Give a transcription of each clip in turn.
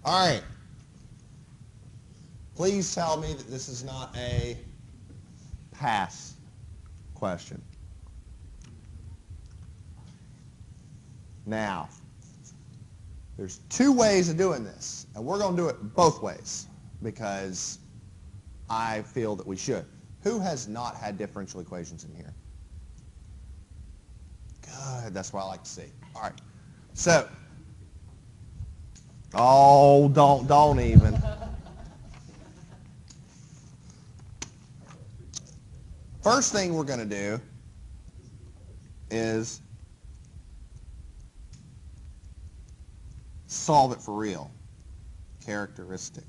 All right. Please tell me that this is not a pass question. Now, there's two ways of doing this, and we're going to do it both ways because I feel that we should. Who has not had differential equations in here? Good, that's what I like to see. All right, so, oh, don't even. First thing we're going to do is solve it for real. Characteristic.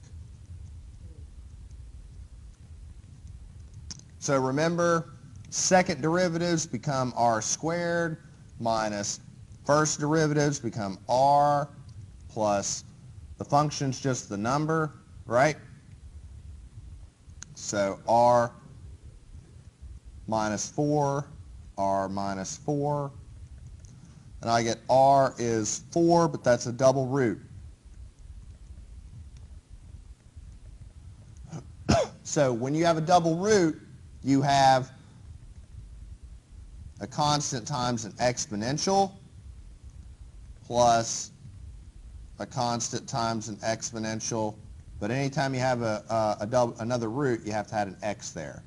So remember, second derivatives become r squared minus first derivatives become r plus the function's just the number, right? So r minus 4, r minus 4. And I get r is 4, but that's a double root. So when you have a double root, you have a constant times an exponential plus a constant times an exponential. But anytime you have another root, you have to add an x there.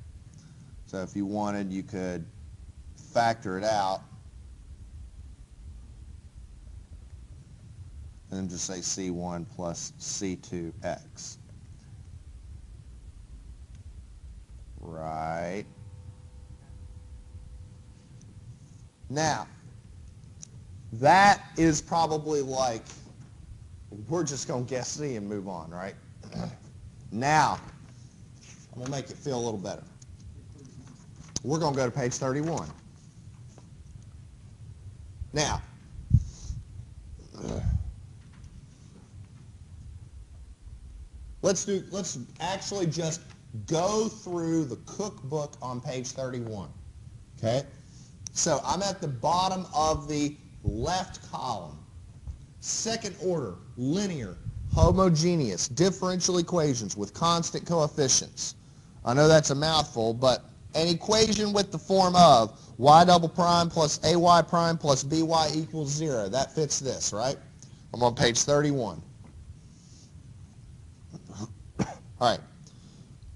So if you wanted, you could factor it out and then just say C1 plus C2x. Right. Now, that is probably like, we're just going to guess C and move on, right? Now, I'm going to make it feel a little better. We're going to go to page 31. Now, let's actually just go through the cookbook on page 31. Okay? So I'm at the bottom of the left column. Second order, linear, homogeneous, differential equations with constant coefficients. I know that's a mouthful, but an equation with the form of y double prime plus ay prime plus by equals 0. That fits this, right? I'm on page 31. All right.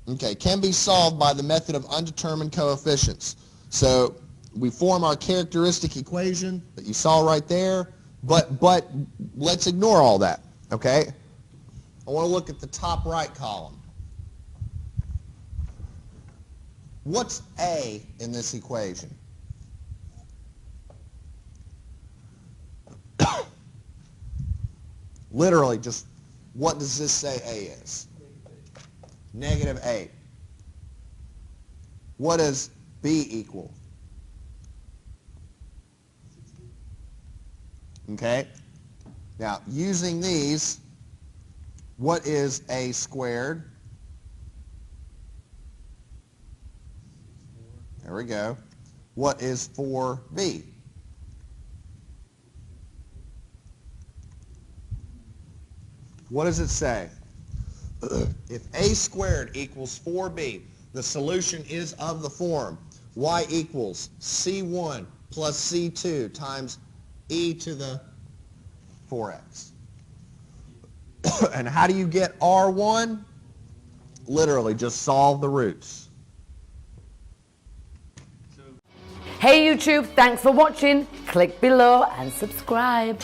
Okay, can be solved by the method of undetermined coefficients. So we form our characteristic equation that you saw right there, but let's ignore all that, okay? I want to look at the top right column. What's A in this equation? Literally, just what does this say A is? Negative 8. What does B equal? Okay? Now, using these, what is A squared? There we go. What is 4B? What does it say? If A squared equals 4B, the solution is of the form y equals C1 plus C2 times e to the 4x. And how do you get R1? Literally, just solve the roots. Hey YouTube, thanks for watching. Click below and subscribe.